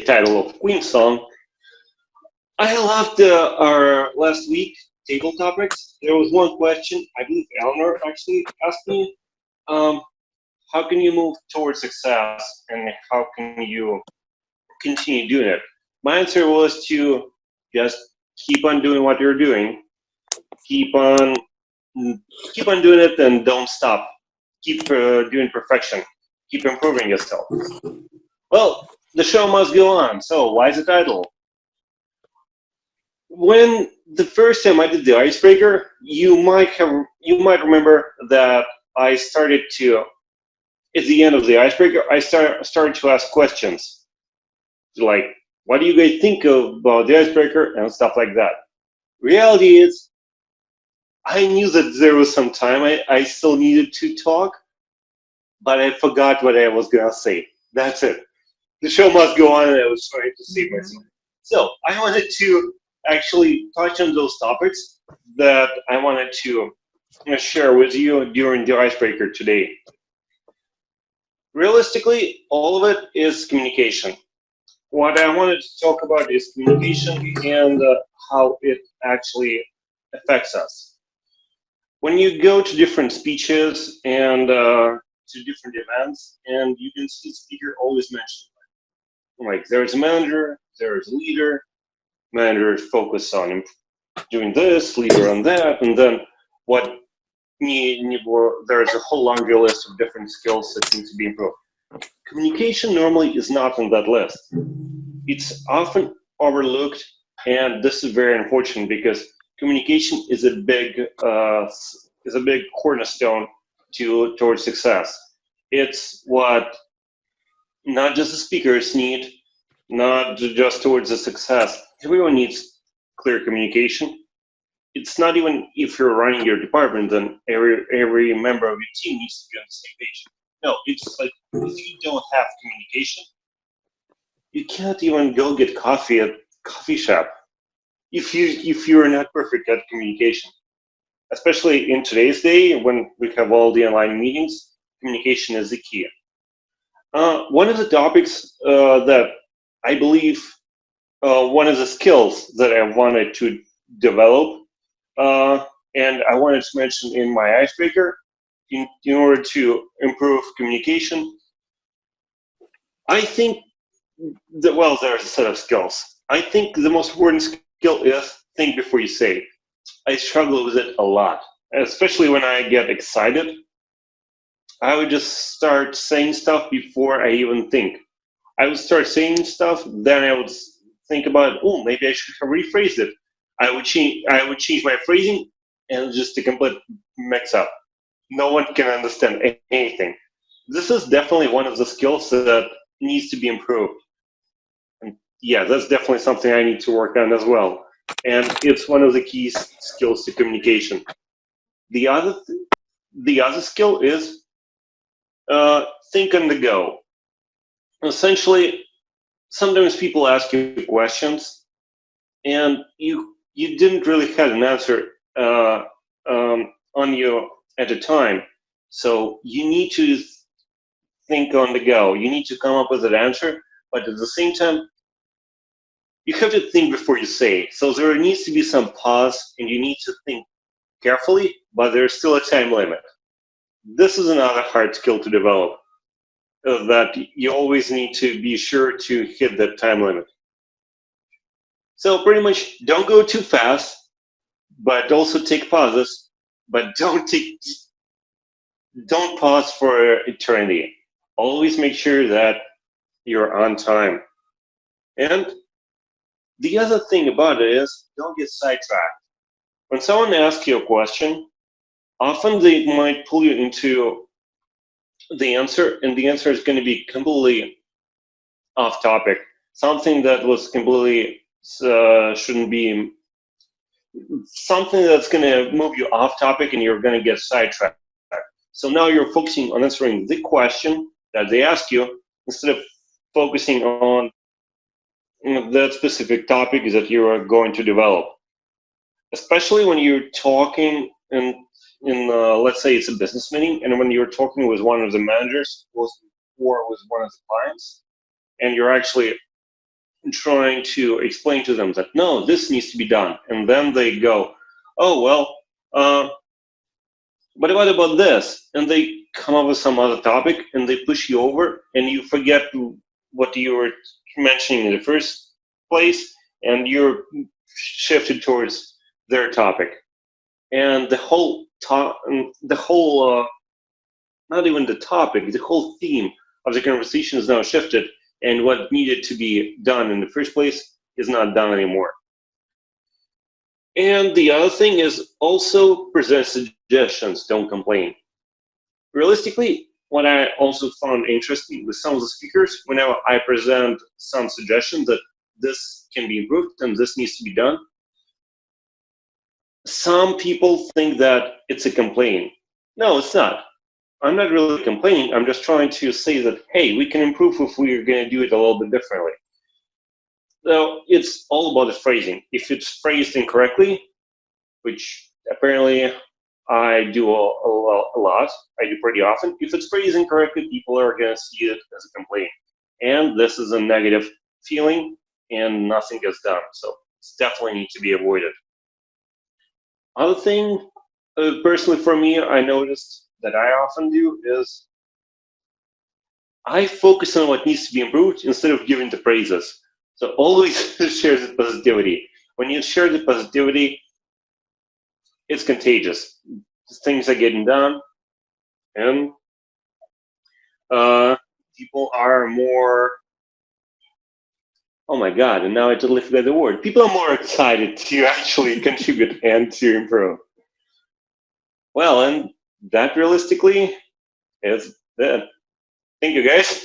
title of Queen Song. I loved our last week table topics. There was one question, I believe Eleanor actually asked me, um, how can you move towards success and how can you continue doing it? My answer was to just keep on doing what you're doing, keep on keep on doing it and don't stop. Keep doing perfection. Keep improving yourself. Well, the show must go on. So why is the title? When the first time I did the icebreaker, you might remember that I started to at the end of the icebreaker started to ask questions like, what do you guys think about the icebreaker and stuff like that. Reality is, I knew that there was some time I still needed to talk, but I forgot what I was gonna say. That's it. The show must go on, and I was trying to save myself. So I wanted to actually touch on those topics that I wanted to share with you during the icebreaker today. Realistically, all of it is communication. What I wanted to talk about is communication and how it actually affects us. When you go to different speeches and to different events, and you can see speaker always mention like there's a manager, there's a leader, manager focus on doing this, leader on that, and then what there's a whole laundry list of different skills that need to be improved. Communication normally is not on that list. It's often overlooked, and this is very unfortunate because communication is a big cornerstone towards success. It's what not just the speakers need, not just towards the success. Everyone needs clear communication. It's not even if you're running your department, then every member of your team needs to be on the same page. No, it's like if you don't have communication, you can't even go get coffee at coffee shop if you're not perfect at communication. Especially in today's day when we have all the online meetings, communication is the key. One of the topics that I believe one of the skills that I wanted to develop and I wanted to mention in my icebreaker in order to improve communication, I think that, well, there's a set of skills. I think the most important skill is think before you say. I struggle with it a lot, especially when I get excited. I would just start saying stuff before I even think. I would start saying stuff, then I would think about, oh, maybe I should have rephrased it. I would change my phrasing, and just a complete mix up. No one can understand anything. This is definitely one of the skills that needs to be improved. And yeah, that's definitely something I need to work on as well. And it's one of the key skills to communication. The other, the other skill is think on the go. Essentially, sometimes people ask you questions, and you didn't really have an answer on you at the time. So you need to think on the go. You need to come up with an answer, but at the same time, you have to think before you say. So there needs to be some pause, and you need to think carefully, but there's still a time limit. This is another hard skill to develop, that you always need to be sure to hit that time limit. So pretty much don't go too fast, but also take pauses, but don't pause for eternity. Always make sure that you're on time. And the other thing about it is don't get sidetracked. When someone asks you a question, often they might pull you into the answer, and the answer is going to be completely off topic. Something that was completely shouldn't be, something that's going to move you off topic, and you're going to get sidetracked. So now you're focusing on answering the question that they ask you instead of focusing on that specific topic that you are going to develop. Especially when you're talking in let's say it's a business meeting, and when you're talking with one of the managers or with one of the clients, and you're actually trying to explain to them that, no, this needs to be done. And then they go, oh, well, but what about this? And they come up with some other topic and they push you over and you forget what you were mentioning in the first place and you're shifted towards their topic. And the whole not even the topic, the whole theme of the conversation is now shifted, and what needed to be done in the first place is not done anymore. And the other thing is also present suggestions, don't complain. Realistically, what I also found interesting with some of the speakers, whenever I present some suggestions that this can be improved and this needs to be done, some people think that it's a complaint. No, it's not. I'm not really complaining. I'm just trying to say that, hey, we can improve if we're going to do it a little bit differently. So it's all about the phrasing. If it's phrased incorrectly, which apparently I do a lot, I do pretty often, if it's phrased incorrectly, people are going to see it as a complaint. And this is a negative feeling, and nothing gets done. So it's definitely need to be avoided. Other thing, personally for me, I noticed that I often do is I focus on what needs to be improved instead of giving the praises. So always share the positivity. When you share the positivity, it's contagious. Things are getting done, and people are more, oh my God, and now I totally forgot the word. People are more excited to actually contribute and to improve. Well, and that realistically is it. Thank you, guys.